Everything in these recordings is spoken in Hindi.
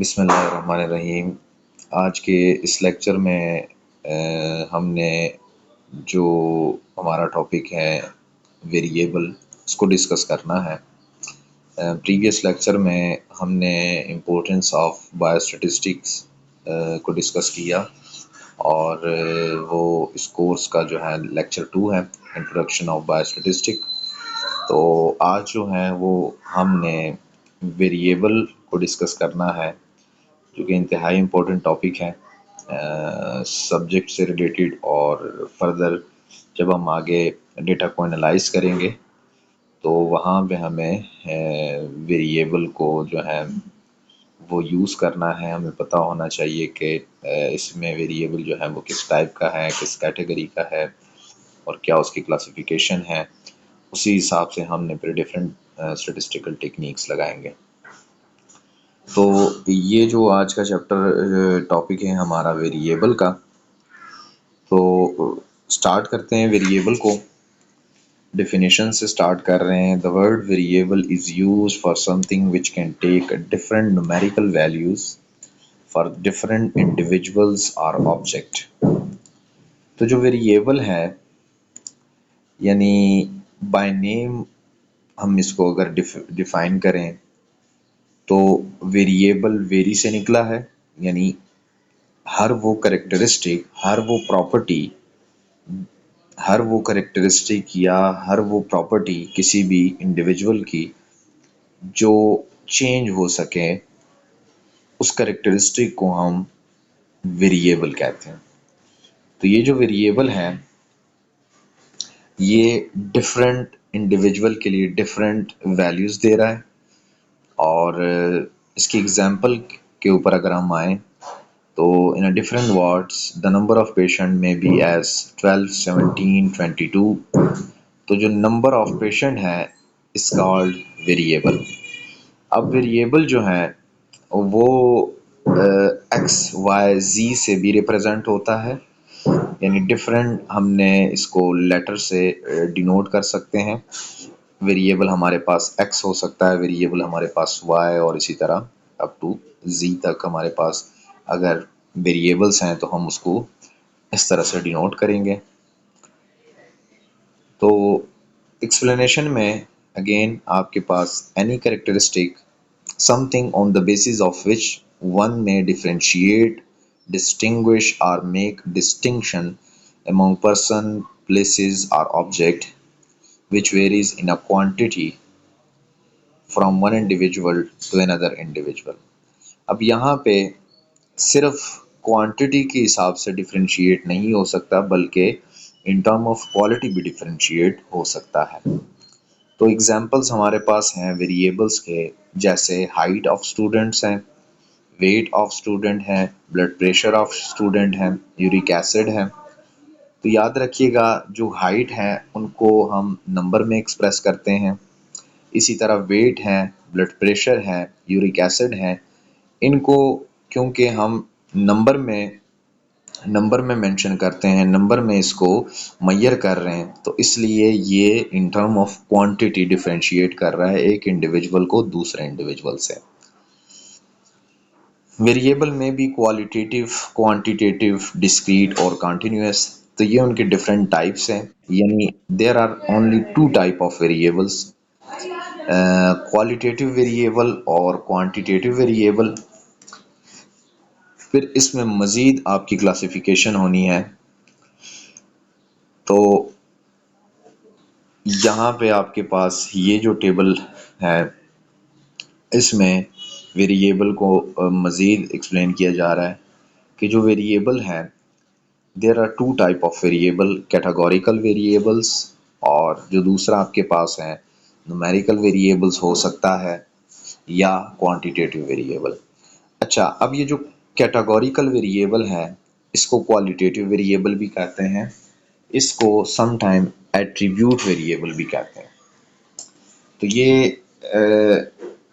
बिस्मिल्लाहिर्रहमानिर्रहीम। आज के इस लेक्चर में हमने जो हमारा टॉपिक है वेरिएबल, उसको डिस्कस करना है। प्रीवियस लेक्चर में हमने इम्पोर्टेंस ऑफ बायोस्टैटिस्टिक्स को डिस्कस किया और वो इस कोर्स का जो है लेक्चर 2 है, इंट्रोडक्शन ऑफ बायोस्टैटिस्टिक। तो आज जो है वो हमने वेरिएबल को डिस्कस करना है, जो कि इंतहाई इम्पोर्टेंट टॉपिक है सब्जेक्ट से रिलेटेड। और फर्दर जब हम आगे डेटा को एनालाइज करेंगे तो वहाँ पे हमें वेरिएबल को जो है वो यूज़ करना है। हमें पता होना चाहिए कि इसमें वेरिएबल जो है वो किस टाइप का है, किस कैटेगरी का है और क्या उसकी क्लासिफिकेशन है। उसी हिसाब से हमने फिर डिफरेंट स्टैटिस्टिकल टेक्निक्स लगाएंगे। तो ये जो आज का चैप्टर टॉपिक है हमारा वेरिएबल का, तो स्टार्ट करते हैं वेरिएबल को। डेफिनेशन से स्टार्ट कर रहे हैं। The word variable is used for something which can take different numerical values for different individuals और ऑब्जेक्ट। तो जो वेरिएबल है, यानी बाय नेम हम इसको अगर डिफाइन करें तो वेरिएबल वेरी से निकला है, यानी हर वो करेक्टरिस्टिक, हर वो प्रॉपर्टी, हर वो करेक्टरिस्टिक या हर वो प्रॉपर्टी किसी भी इंडिविजुअल की जो चेंज हो सके, उस करेक्टरिस्टिक को हम वेरिएबल कहते हैं। तो ये जो वेरिएबल है ये डिफरेंट इंडिविजुअल के लिए डिफरेंट वैल्यूज दे रहा है। और इसकी एग्जांपल के ऊपर अगर हम आए तो in a different wards the number of patient may be as 12, 17, 22। तो जो नंबर ऑफ पेशेंट है इज कॉल्ड वेरिएबल। अब वेरिएबल जो है वो एक्स वाई जी से भी रिप्रेजेंट होता है, यानी डिफरेंट हमने इसको लेटर से डिनोट कर सकते हैं। वेरिएबल हमारे पास एक्स हो सकता है, वेरिएबल हमारे पास वाई, और इसी तरह अप टू जी तक हमारे पास अगर वेरिएबल्स हैं तो हम उसको इस तरह से डिनोट करेंगे। तो एक्सप्लेनेशन में अगेन आपके पास any characteristic something on the basis of which one में डिफरेंशिएट, डिस्टिंग्विश और make distinction among person, places or object which varies in a quantity from one individual to another individual। अब यहाँ पे सिर्फ क्वांटिटी के हिसाब से डिफरेंशिएट नहीं हो सकता, बल्कि इन टर्म ऑफ क्वालिटी भी डिफरेंशिएट हो सकता है। तो एग्जांपल्स हमारे पास हैं वेरिएबल्स के, जैसे हाइट ऑफ स्टूडेंट्स हैं, वेट ऑफ स्टूडेंट है, ब्लड प्रेशर ऑफ स्टूडेंट है, यूरिक एसिड है। तो याद रखिएगा जो हाइट है उनको हम नंबर में एक्सप्रेस करते हैं। इसी तरह वेट है, ब्लड प्रेशर है, यूरिक एसिड है, इनको क्योंकि हम नंबर में मेंशन करते हैं, नंबर में इसको मेजर कर रहे हैं, तो इसलिए ये in term of quantity differentiate कर रहा है एक इंडिविजुअल को दूसरे इंडिविजुअल से। वेरिएबल में भी क्वालिटेटिव, क्वांटिटेटिव, डिस्क्रीट और कंटिन्यूअस, तो ये उनके डिफरेंट टाइप्स हैं। यानी there are only 2 type of variables, qualitative variable और क्वांटिटेटिव वेरिएबल। फिर इसमें मज़ीद आपकी क्लासिफिकेशन होनी है। तो यहाँ पे आपके पास ये जो टेबल है इसमें वेरिएबल को मज़ीद एक्सप्लेन किया जा रहा है कि जो वेरिएबल है, there are 2 type of variable, categorical variables और जो दूसरा आपके पास है न्यूमेरिकल वेरिएबल्स हो सकता है या क्वांटिटेटिव वेरिएबल। अच्छा, अब ये जो कैटेगोरिकल वेरिएबल है इसको क्वालिटेटिव वेरिएबल भी कहते हैं, इसको समटाइम एट्रीब्यूट वेरिएबल भी कहते हैं। तो ये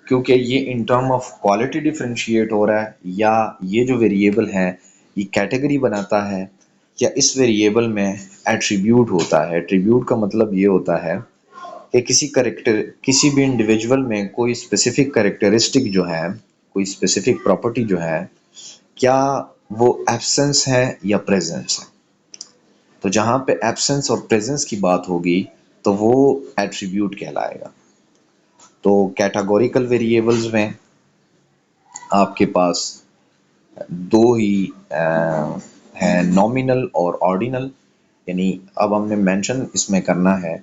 क्योंकि ये in term of quality differentiate हो रहा है, या ये जो वेरिएबल है ये कैटेगरी बनाता है, या इस वेरिएबल में एट्रीब्यूट होता है। एट्रीब्यूट का मतलब ये होता है कि किसी भी इंडिविजुअल में कोई स्पेसिफिक कैरेक्टरिस्टिक जो है, कोई स्पेसिफिक प्रॉपर्टी जो है, क्या वो एब्सेंस है या प्रेजेंस है। तो जहाँ पे एब्सेंस और प्रेजेंस की बात होगी तो वो एट्रीब्यूट कहलाएगा। तो कैटेगोरिकल वेरिएबल्स में आपके पास दो ही हैं, नॉमिनल और ऑर्डिनल। यानी अब हमने मेंशन इसमें करना है,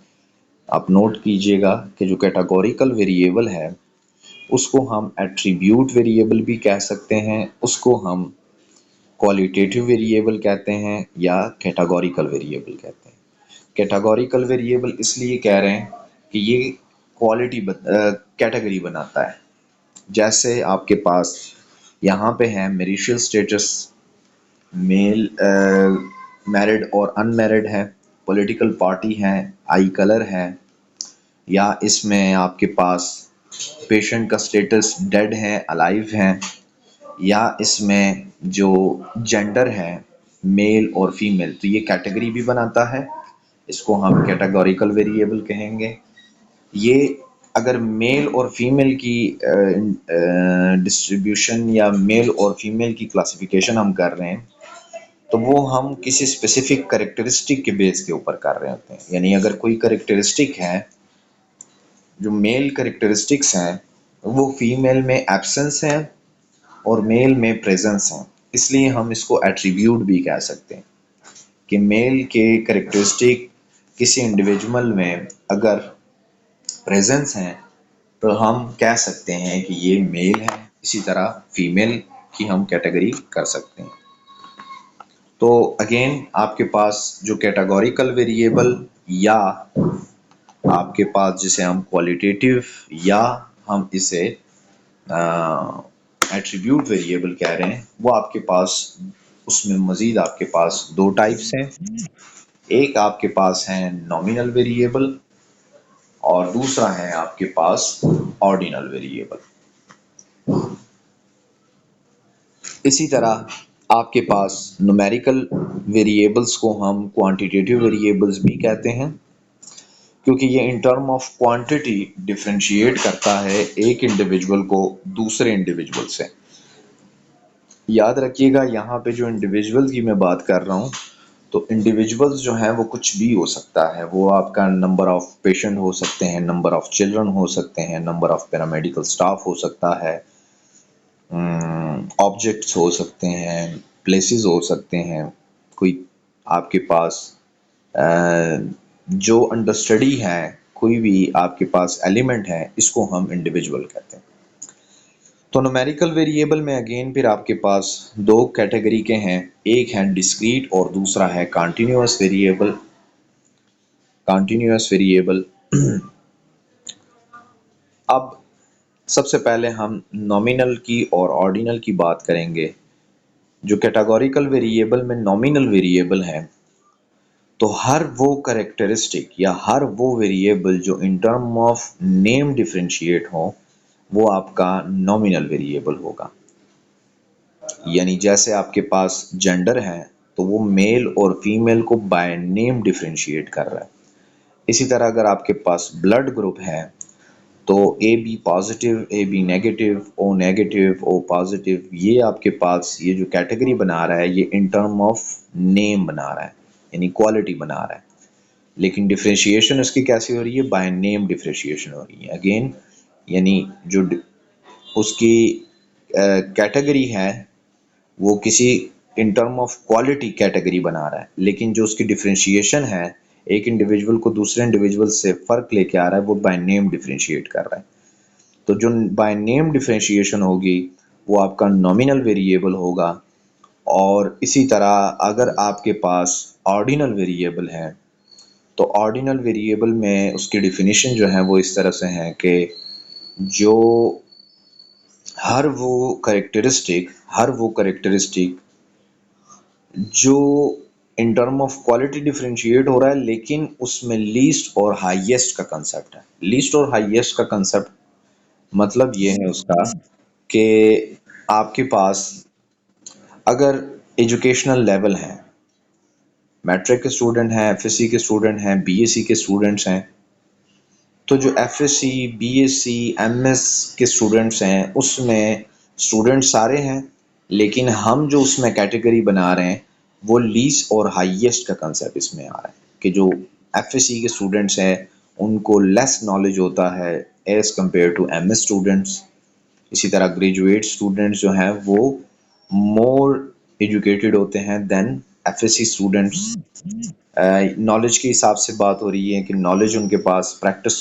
आप नोट कीजिएगा कि जो कैटेगोरिकल वेरिएबल है उसको हम एट्रीब्यूट वेरिएबल भी कह सकते हैं, उसको हम क्वालिटेटिव वेरिएबल कहते हैं या कैटेगोरिकल वेरिएबल कहते हैं। कैटेगोरिकल वेरिएबल इसलिए कह रहे हैं कि ये कैटेगरी बनाता है। जैसे आपके पास यहाँ पे है मैरिटल स्टेटस, मेल मैरिड और अनमैरिड है, पॉलिटिकल पार्टी है, आई कलर है, या इसमें आपके पास पेशेंट का स्टेटस डेड है अलाइव है, या इसमें जो जेंडर है मेल और फीमेल, तो ये कैटेगरी भी बनाता है, इसको हम कैटेगोरिकल वेरिएबल कहेंगे। ये अगर मेल और फीमेल की डिस्ट्रीब्यूशन या मेल और फीमेल की क्लासिफिकेशन हम कर रहे हैं तो वो हम किसी स्पेसिफिक करेक्टरिस्टिक के बेस के ऊपर कर रहे होते हैं। यानी अगर कोई करेक्टरिस्टिक है, जो मेल करेक्टरिस्टिक्स हैं वो फीमेल में एब्सेंस है और मेल में प्रेजेंस है, इसलिए हम इसको एट्रीब्यूट भी कह सकते हैं कि मेल के करेक्टरिस्टिक किसी इंडिविजुअल में अगर प्रेजेंस है तो हम कह सकते हैं कि ये मेल है। इसी तरह फीमेल की हम कैटेगरी कर सकते हैं। तो अगेन आपके पास जो कैटेगोरिकल वेरिएबल या आपके पास जिसे हम क्वालिटेटिव या हम इसे एट्रीब्यूट वेरिएबल कह रहे हैं, वो आपके पास उसमें मजीद आपके पास दो टाइप्स हैं। एक आपके पास है नॉमिनल वेरिएबल और दूसरा है आपके पास ऑर्डिनल वेरिएबल। इसी तरह आपके पास न्यूमेरिकल वेरिएबल्स को हम क्वांटिटेटिव वेरिएबल्स भी कहते हैं, क्योंकि ये in term of quantity differentiate करता है एक इंडिविजुअल को दूसरे इंडिविजुअल से। याद रखिएगा यहाँ पे जो इंडिविजुअल की मैं बात कर रहा हूँ, तो इंडिविजुअल्स जो हैं वो कुछ भी हो सकता है। वो आपका नंबर ऑफ पेशेंट हो सकते हैं, नंबर ऑफ चिल्ड्रन हो सकते हैं, नंबर ऑफ पैरामेडिकल स्टाफ हो सकता है, ऑब्जेक्ट्स हो सकते हैं, प्लेसेस हो सकते हैं, कोई आपके पास जो अंडर स्टडी है, कोई भी आपके पास एलिमेंट है, इसको हम इंडिविजुअल कहते हैं। तो न्यूमेरिकल वेरिएबल में अगेन फिर आपके पास दो कैटेगरी के हैं, एक है डिस्क्रीट और दूसरा है कॉन्टिन्यूअस वेरिएबल। कॉन्टिन्यूअस वेरिएबल अब सबसे पहले हम नॉमिनल की और ऑर्डिनल की बात करेंगे। जो कैटेगोरिकल वेरिएबल में नॉमिनल वेरिएबल है, तो हर वो करेक्टरिस्टिक या हर वो वेरिएबल जो in term of name differentiate हो वो आपका नॉमिनल वेरिएबल होगा। यानी जैसे आपके पास जेंडर है तो वो मेल और फीमेल को बाय नेम डिफरेंशिएट कर रहा है। इसी तरह अगर आपके पास ब्लड ग्रुप है तो A B positive, A B negative, O negative, O positive, ये आपके पास ये जो कैटेगरी बना रहा है ये इन टर्म ऑफ नेम बना रहा है, यानी क्वालिटी बना रहा है। लेकिन डिफरेंशिएशन उसकी कैसी हो रही है? बाय नेम डिफरेंशिएशन हो रही है। अगेन यानी जो उसकी कैटेगरी है वो किसी in term of quality category बना रहा है, लेकिन जो उसकी डिफरेंशिएशन है एक इंडिविजुअल को दूसरे इंडिविजुअल से फ़र्क लेके आ रहा है, वो बाय नेम डिफरेंशिएट कर रहा है। तो जो बाय नेम डिफरेंशिएशन होगी वो आपका नॉमिनल वेरिएबल होगा। और इसी तरह अगर आपके पास ऑर्डिनल वेरिएबल है तो ऑर्डिनल वेरिएबल में उसकी डिफिनीशन जो है वो इस तरह से है कि जो हर वो करेक्टरिस्टिक जो in term of quality differentiate हो रहा है, लेकिन उसमें लीस्ट और हाईएस्ट का कंसेप्ट है। लीस्ट और हाईएस्ट का कंसेप्ट मतलब ये है उसका कि आपके पास अगर एजुकेशनल लेवल है, मैट्रिक के स्टूडेंट हैं, एफएससी के स्टूडेंट हैं, बीएससी के स्टूडेंट्स हैं, तो जो एफएससी, बीएससी, एमएस के स्टूडेंट्स हैं उसमें स्टूडेंट सारे हैं, लेकिन हम जो उसमें कैटेगरी बना रहे हैं वो लीस्ट और हाईएस्ट का कंसेप्ट इसमें आ रहा है कि जो एफएससी के स्टूडेंट्स हैं उनको लेस नॉलेज होता है as compare to MS students. इसी तरह ग्रेजुएट स्टूडेंट्स जो हैं वो मोर एजुकेटेड होते हैं देन एफएससी स्टूडेंट्स। नॉलेज के हिसाब से बात हो रही है कि नॉलेज उनके पास प्रैक्टिस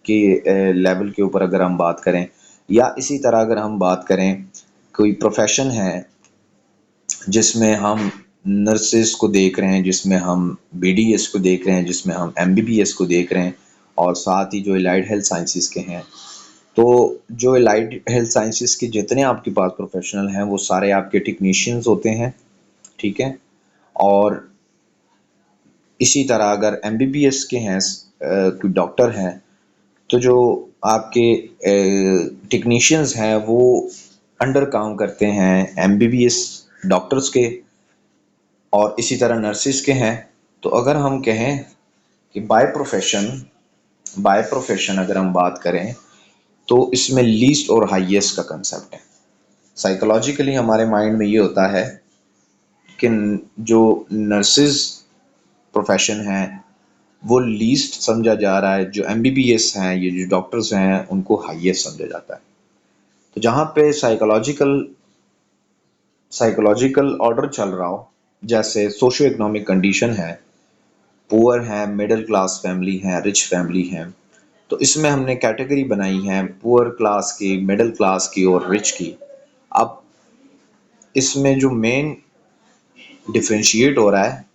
के लेवल के ऊपर अगर हम बात करें, या इसी तरह अगर हम बात करें कोई प्रोफेशन है जिसमें हम नर्सेस को देख रहे हैं, जिसमें हम बीडीएस को देख रहे हैं, जिसमें हम एमबीबीएस को देख रहे हैं, और साथ ही जो एलाइड हेल्थ साइंसेस के हैं, तो जो एलाइड हेल्थ साइंसेस के जितने आपके पास प्रोफेशनल हैं वो सारे आपके टेक्नीशियंस होते हैं, ठीक है। और इसी तरह अगर एमबीबीएस के हैं, कोई डॉक्टर हैं, तो जो आपके टेक्नीशियंस हैं वो अंडर काम करते हैं एमबीबीएस डॉक्टर्स के, और इसी तरह नर्सिस के हैं। तो अगर हम कहें कि बाय प्रोफेशन अगर हम बात करें तो इसमें लीस्ट और हाईएस्ट का कंसेप्ट है। साइकोलॉजिकली हमारे माइंड में ये होता है कि जो नर्सिस प्रोफेशन है वो लीस्ट समझा जा रहा है, जो एमबीबीएस हैं, ये जो डॉक्टर्स हैं, उनको हाईएस्ट समझा जाता है। तो जहाँ पे साइकोलॉजिकल ऑर्डर चल रहा हो, जैसे सोशियो इकोनॉमिक कंडीशन है, पुअर है, मिडिल क्लास फैमिली है, रिच फैमिली है, तो इसमें हमने कैटेगरी बनाई है पुअर क्लास की, मिडिल क्लास की और रिच की। अब इसमें जो मेन डिफरेंशिएट हो रहा है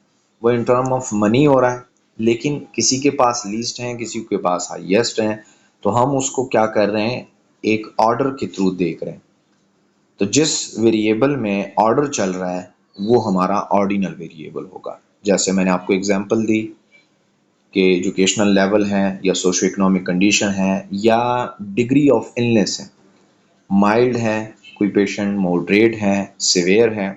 वो इन टर्म ऑफ मनी हो रहा है, लेकिन किसी के पास लीस्ट है, किसी के पास हाईएस्ट है, तो हम उसको क्या कर रहे हैं, एक ऑर्डर के थ्रू देख रहे हैं। तो जिस वेरिएबल में ऑर्डर चल रहा है वो हमारा ऑर्डिनल वेरिएबल होगा। जैसे मैंने आपको एग्जांपल दी कि एजुकेशनल लेवल है, या सोशियो इकोनॉमिक कंडीशन है, या डिग्री ऑफ इलनेस है, माइल्ड है कोई पेशेंट, मॉडरेट है, सिवियर है।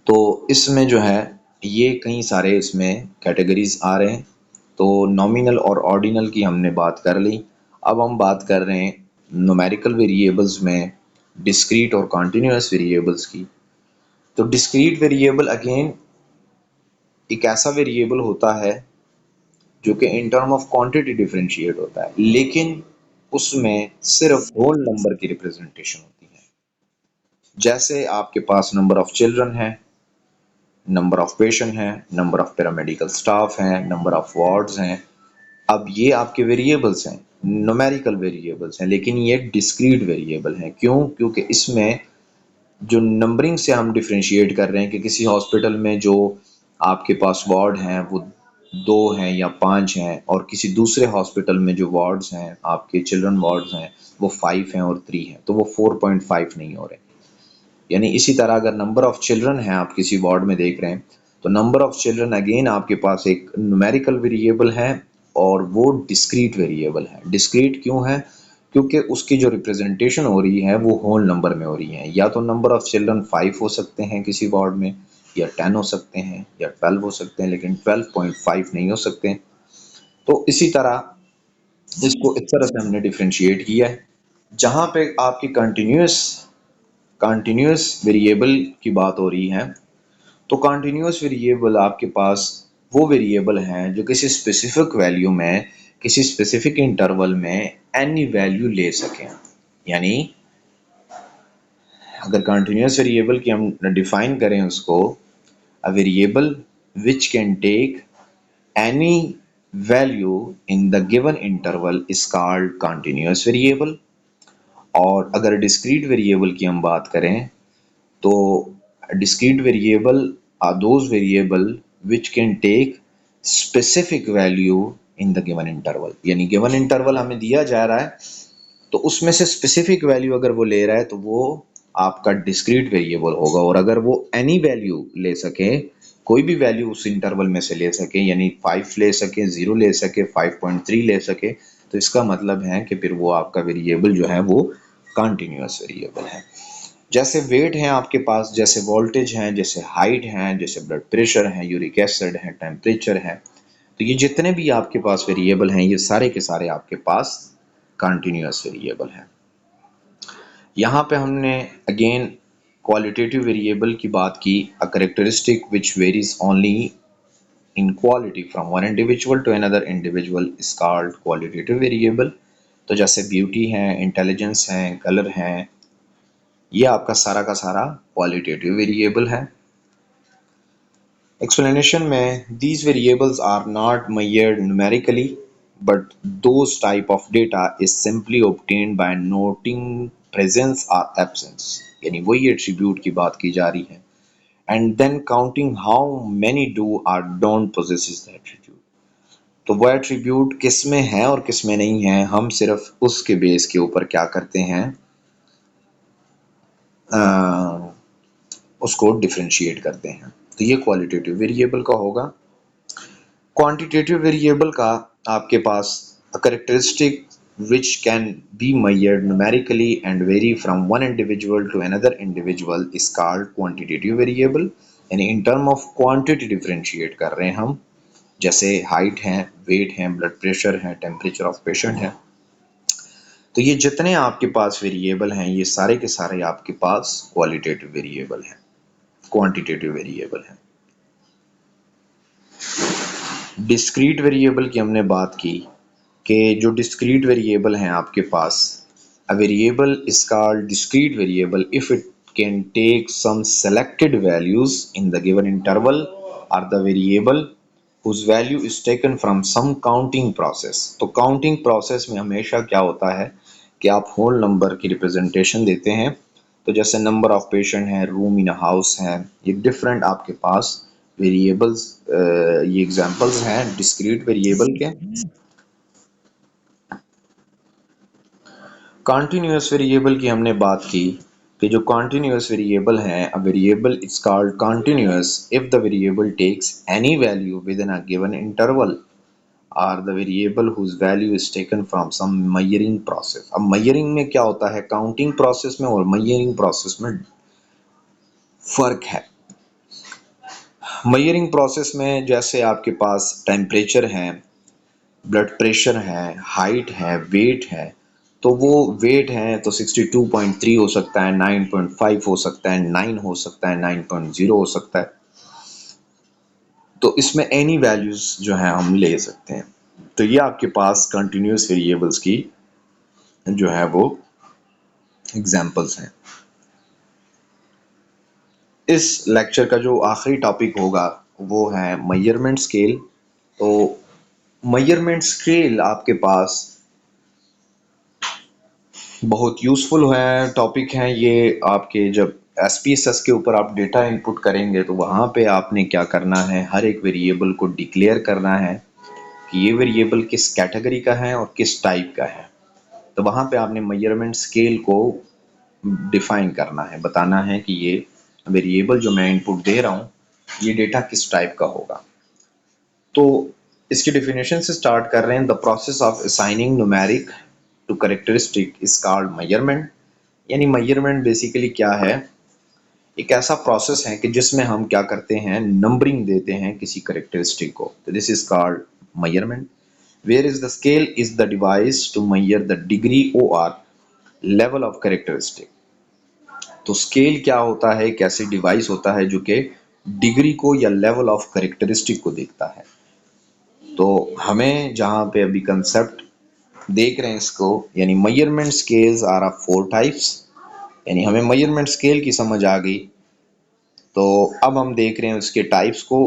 तो इसमें जो है ये कई सारे इसमें कैटेगरीज आ रहे हैं। तो नॉमिनल और ऑर्डिनल की हमने बात कर ली। अब हम बात कर रहे हैं न्यूमेरिकल वेरिएबल्स में डिस्क्रीट और कॉन्टिन्यूस वेरिएबल्स की। तो डिस्क्रीट वेरिएबल अगेन एक ऐसा वेरिएबल होता है जो कि in term of quantity differentiate होता है, लेकिन उसमें सिर्फ होल नंबर की रिप्रेजेंटेशन होती है। जैसे आपके पास नंबर ऑफ चिल्ड्रन है, नंबर ऑफ पेशेंट हैं, नंबर ऑफ पैरामेडिकल स्टाफ हैं, नंबर ऑफ वार्ड्स हैं। अब ये आपके वेरिएबल्स हैं, न्यूमेरिकल वेरिएबल्स हैं, लेकिन ये डिस्क्रीट वेरिएबल हैं। क्यों? क्योंकि इसमें जो नंबरिंग से हम डिफरेंशिएट कर रहे हैं कि किसी हॉस्पिटल में जो आपके पास वार्ड हैं वो 2 हैं या 5 हैं, और किसी दूसरे हॉस्पिटल में जो वार्ड्स हैं आपके चिल्ड्रन वार्ड्स हैं वो 5 हैं और 3 हैं, तो वो 4.5 नहीं हो रहे। यानी इसी तरह अगर नंबर ऑफ चिल्ड्रन है आप किसी वार्ड में देख रहे हैं, तो नंबर ऑफ चिल्ड्रन अगेन आपके पास एक न्यूमेरिकल वेरिएबल है और वो डिस्क्रीट वेरिएबल है। डिस्क्रीट क्यों है? क्योंकि उसकी जो रिप्रेजेंटेशन हो रही है वो होल नंबर में हो रही है। या तो नंबर ऑफ चिल्ड्रन 5 हो सकते हैं किसी वार्ड में, या 10 हो सकते हैं, या 12 हो सकते हैं, लेकिन 12.5 नहीं हो सकते। तो इसी तरह इसको इस तरह से हमने डिफ्रेंशिएट किया है। जहाँ पे आपकी कंटिन्यूस वेरिएबल की बात हो रही है, तो कंटिन्यूस वेरिएबल आपके पास वो वेरिएबल हैं जो किसी स्पेसिफिक वैल्यू में, किसी स्पेसिफिक इंटरवल में एनी वैल्यू ले सकें। यानी अगर कंटिन्यूस वेरिएबल की हम डिफाइन करें उसको, a variable which can take any value in the given interval is called continuous variable. और अगर डिस्क्रीट वेरिएबल की हम बात करें तो discrete variable are those variable which can take specific value in the given interval। यानी given interval हमें दिया जा रहा है, तो उसमें से specific value अगर वो ले रहा है तो वो आपका discrete variable होगा। और अगर वो any value ले सके, कोई भी वैल्यू उस इंटरवल में से ले सके, यानी 5 ले सके, 0 ले सके, 5.3 ले सके, तो इसका मतलब है कि फिर वो आपका वेरिएबल जो है वो कंटिन्यूअस वेरिएबल है। जैसे वेट है आपके पास, जैसे वोल्टेज है, जैसे हाइट है, जैसे ब्लड प्रेशर है, यूरिक एसिड है, टेम्परेचर है, तो ये जितने भी आपके पास वेरिएबल हैं ये सारे के सारे आपके पास कंटिन्यूअस वेरिएबल हैं। यहाँ पे हमने अगेन क्वालिटेटिव वेरिएबल की बात की, a characteristic which varies only in quality from one individual to another individual is called qualitative variable. तो जैसे ब्यूटी है, इंटेलिजेंस है, कलर है, ये आपका सारा का सारा क्वालिटेटिव वेरिएबल है। एक्सप्लेनेशन में these variables are not measured numerically but those type of data is simply obtained by noting presence or absence, यानी वही एट्रीब्यूट की बात की जा रही है, and then counting how many do or don't possesses the attribute। तो वो एट्रीब्यूट किस में है और किस में नहीं है, हम सिर्फ उसके बेस के ऊपर क्या करते हैं, उसको डिफरेंशिएट करते हैं। तो ये क्वालिटेटिव वेरिएबल का होगा। क्वांटिटेटिव वेरिएबल का आपके पास a characteristic which can be measured numerically and vary from one individual to another individual is called quantitative variable। यानी in term of quantity differentiate कर रहे हैं हम, जैसे हाइट है, वेट है, ब्लड प्रेशर है, टेम्परेचर ऑफ पेशेंट है। तो ये जितने आपके पास वेरिएबल हैं ये सारे के सारे आपके पास क्वालिटेटिव वेरिएबल हैं, क्वांटिटेटिव वेरिएबल हैं। डिस्क्रीट वेरिएबल की हमने बात की कि जो डिस्क्रीट वेरिएबल हैं आपके पास, a variable is called discrete variable if it can take some selected values in the given interval और the variable whose value is taken from some counting process। तो काउंटिंग प्रोसेस में हमेशा क्या होता है कि आप होल नंबर की रिप्रेजेंटेशन देते हैं। तो जैसे नंबर ऑफ पेशेंट है, रूम इन हाउस है, ये डिफरेंट आपके पास वेरिएबल्स, ये एग्जांपल्स हैं डिस्क्रीट वेरिएबल के। कॉन्टिन्यूअस वेरिएबल की हमने बात की कि जो कॉन्टिन्यूअस वेरिएबल है, a variable is called continuous if the variable takes any value within a given interval or the variable whose value is taken from some measuring process. अब मेजरिंग में क्या होता है, काउंटिंग प्रोसेस में और मेजरिंग प्रोसेस में फर्क है। मेजरिंग प्रोसेस में जैसे आपके पास टेम्परेचर है, ब्लड प्रेशर है, हाइट है, वेट है, तो वो वेट है तो 62.3 हो सकता है, 9.5 हो सकता है, 9 हो सकता है, 9.0 हो सकता है। तो इसमें एनी वैल्यूज जो है हम ले सकते हैं। तो ये आपके पास कंटिन्यूस वेरिएबल्स की जो है वो एग्जांपल्स हैं। इस लेक्चर का जो आखिरी टॉपिक होगा वो है मेजरमेंट स्केल। तो मेजरमेंट स्केल आपके पास बहुत यूज़फुल है, टॉपिक है ये। आपके जब SPSS के ऊपर आप डेटा इनपुट करेंगे तो वहाँ पे आपने क्या करना है, हर एक वेरिएबल को डिक्लेयर करना है कि ये वेरिएबल किस कैटेगरी का है और किस टाइप का है। तो वहाँ पे आपने मेजरमेंट स्केल को डिफाइन करना है, बताना है कि ये वेरिएबल जो मैं इनपुट दे रहा हूँ ये डेटा किस टाइप का होगा। तो इसकी डेफिनेशन से स्टार्ट कर रहे हैं। The process of assigning numeric to characteristic is called measurement. यानी मेजरमेंट बेसिकली क्या है, एक ऐसा प्रोसेस है कि जिसमें हम क्या करते हैं, नंबरिंग देते हैं किसी कैरेक्टरिस्टिक को। तो this is called measurement. Where is the scale is the device to measure the degree और लेवल ऑफ कैरेक्टरिस्टिक। तो स्केल क्या होता है, एक ऐसी डिवाइस होता है जो कि डिग्री को या लेवल ऑफ कैरेक्टरिस्टिक को देखता है। तो हमें जहाँ पे अभी कंसेप्ट देख रहे हैं इसको, यानी measurement scales are of 4 types. यानी हमें मेजरमेंट स्केल की समझ आ गई। तो अब हम देख रहे हैं उसके टाइप्स को।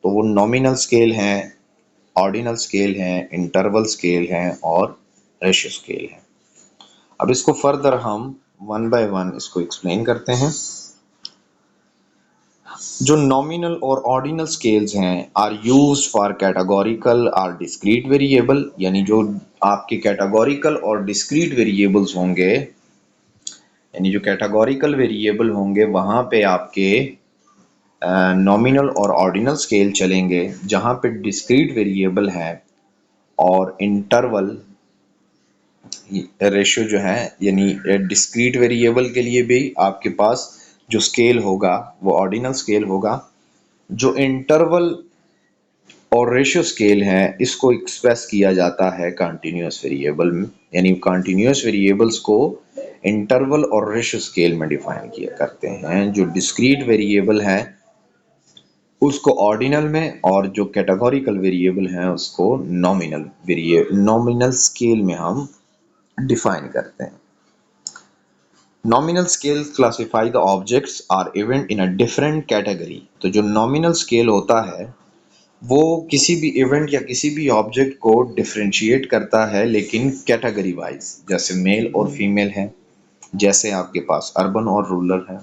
तो वो नॉमिनल स्केल हैं, ऑर्डिनल स्केल हैं, इंटरवल स्केल हैं और रेशियो स्केल हैं। अब इसको फर्दर हम वन बाय वन इसको एक्सप्लेन करते हैं। जो नॉमिनल और ऑर्डिनल स्केल्स हैं आर यूज्ड फॉर कैटेगोरिकल और डिस्क्रीट वेरिएबल। यानी जो आपके कैटेगोरिकल और डिस्क्रीट वेरिएबल्स होंगे, यानी जो कैटेगोरिकल वेरिएबल होंगे वहाँ पे आपके नॉमिनल और ऑर्डिनल स्केल चलेंगे। जहाँ पे डिस्क्रीट वेरिएबल है और इंटरवल रेशियो जो है, यानी डिस्क्रीट वेरिएबल के लिए भी आपके पास जो स्केल होगा वो ऑर्डिनल स्केल होगा। जो इंटरवल और रेशियो स्केल है, इसको एक्सप्रेस किया जाता है कंटिन्यूअस वेरिएबल में, यानी कंटिन्यूअस वेरिएबल्स को इंटरवल और रेशियो स्केल में डिफाइन किया करते हैं। जो डिस्क्रीट वेरिएबल है उसको ऑर्डिनल में, और जो कैटेगोरिकल वेरिएबल है उसको नॉमिनल स्केल में हम डिफाइन करते हैं। Nominal scale classify the objects or event in a different category. तो जो नॉमिनल स्केल होता है वो किसी भी इवेंट या किसी भी ऑब्जेक्ट को डिफरेंशिएट करता है, लेकिन कैटेगरी वाइज, जैसे मेल और फीमेल है, जैसे आपके पास अर्बन और रूरल है,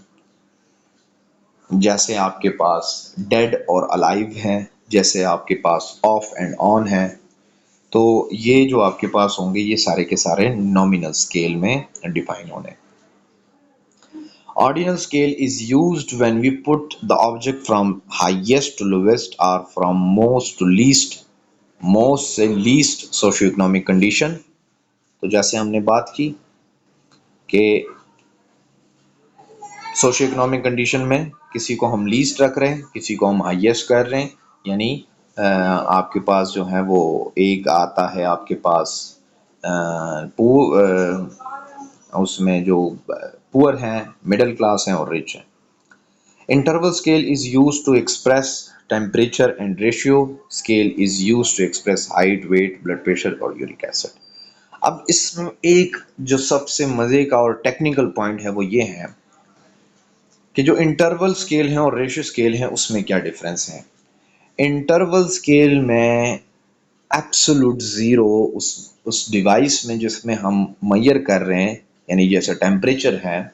जैसे आपके पास डेड और अलाइव है, जैसे आपके पास ऑफ एंड ऑन है। तो ये जो आपके पास होंगे ये सारे के सारे नॉमिनल स्केल में डिफाइन होने। Ordinal scale is used when we put the object from highest to lowest or from most से least socioeconomic condition। तो जैसे हमने बात की कि सोशियो इकोनॉमिक कंडीशन में किसी को हम लीस्ट रख रहे हैं, किसी को हम हाईएस्ट कर रहे हैं, यानी आपके पास जो है वो एक आता है आपके पास उसमें जो पुअर हैं, मिडिल क्लास हैं और रिच हैं। Interval scale is used to express temperature and ratio scale is used to express height, weight, blood pressure और uric acid। अब इसमें एक जो सबसे मजे का और टेक्निकल पॉइंट है वो ये है कि जो इंटरवल स्केल है और रेशियो स्केल है उसमें क्या डिफरेंस है। इंटरवल स्केल में एब्सोल्यूट जीरो उस डिवाइस में जिसमें हम मेजर कर रहे हैं, यानी जैसे टेम्परेचर है,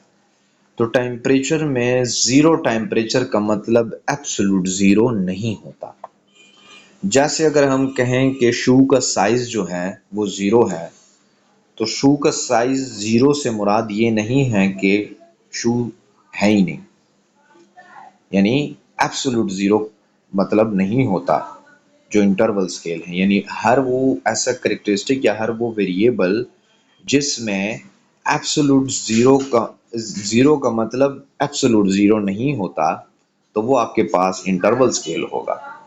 तो टेम्परेचर में जीरो टेम्परेचर का मतलब एब्सोल्यूट जीरो नहीं होता। जैसे अगर हम कहें कि शू का साइज जो है वो जीरो है, तो शू का साइज जीरो से मुराद ये नहीं है कि शू है ही नहीं, यानी एब्सोल्यूट जीरो मतलब नहीं होता जो इंटरवल स्केल है। यानी हर वो ऐसा करेक्टरिस्टिक या हर वो वेरिएबल जिसमें जीरो का मतलब एब्सोल्यूट जीरो नहीं होता, तो वो आपके पास इंटरवल स्केल होगा।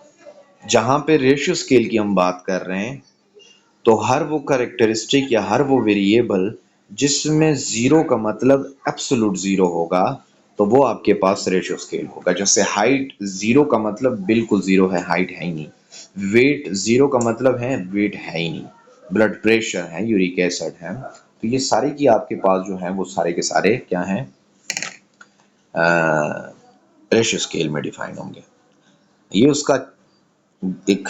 जहां पे रेशियो स्केल की हम बात कर रहे हैं, तो हर वो करेक्टरिस्टिक या हर वो वेरिएबल जिसमें जीरो का मतलब एब्सोल्यूट जीरो होगा, तो वो आपके पास रेशियो स्केल होगा। जैसे हाइट जीरो का मतलब बिल्कुल जीरो है, हाइट है ही नहीं। वेट जीरो का मतलब है वेट है ही नहीं। ब्लड प्रेशर है, यूरिक एसिड है, तो ये सारे की आपके पास जो है वो सारे के सारे क्या हैं, रेशियो स्केल में डिफाइन होंगे। ये उसका एक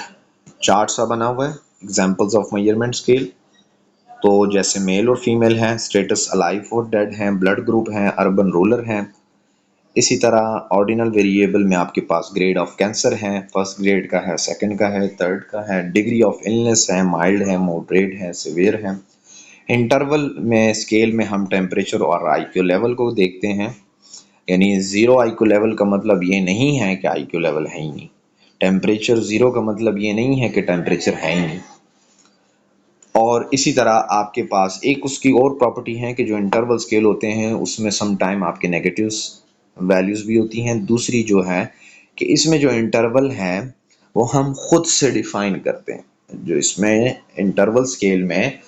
चार्ट सा बना हुआ है, एग्जांपल्स ऑफ मेजरमेंट स्केल। तो जैसे मेल और फीमेल हैं, स्टेटस अलाइव और डेड हैं, ब्लड ग्रुप हैं, अर्बन रूरल हैं। इसी तरह ऑर्डिनल वेरिएबल में आपके पास ग्रेड ऑफ कैंसर है, फर्स्ट ग्रेड का है, सेकंड का है, थर्ड का है, डिग्री ऑफ इलनेस है, माइल्ड है, मॉडरेट है, सिवियर है। इंटरवल में स्केल में हम टेम्परेचर और आईक्यू लेवल को देखते हैं, यानी जीरो आईक्यू लेवल का मतलब ये नहीं है कि आईक्यू लेवल है ही नहीं। टेम्परेचर जीरो का मतलब ये नहीं है कि टेम्परेचर है ही नहीं। और इसी तरह आपके पास एक उसकी और प्रॉपर्टी है कि जो इंटरवल स्केल होते हैं उसमें सम टाइम आपके नेगेटिव्स वैल्यूज़ भी होती हैं। दूसरी जो है कि इसमें जो इंटरवल है वो हम खुद से डिफाइन करते हैं। जो इसमें इंटरवल स्केल में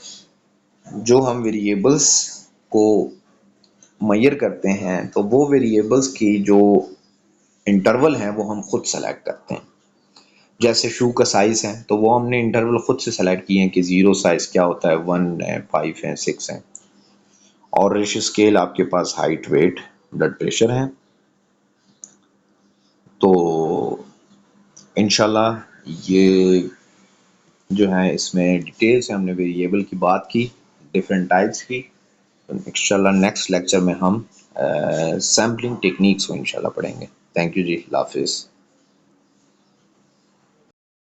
जो हम वेरिएबल्स को मेजर करते हैं, तो वो वेरिएबल्स की जो इंटरवल है वो हम खुद सेलेक्ट करते हैं। जैसे शू का साइज है तो वो हमने इंटरवल खुद से सेलेक्ट किए हैं कि जीरो साइज क्या होता है, 1 है, 5 है, 6 है। और रेशियो स्केल आपके पास हाइट, वेट, ब्लड प्रेशर है। तो इंशाल्लाह ये जो है इसमें डिटेल से हमने वेरिएबल की बात की, डिफरेंट टाइप्स की। तो इंशाल्लाह नेक्स्ट लेक्चर में हम सैम्पलिंग टेक्निक्स को इंशाल्लाह पढ़ेंगे। थैंक यू जी, अल्लाह हाफिज़।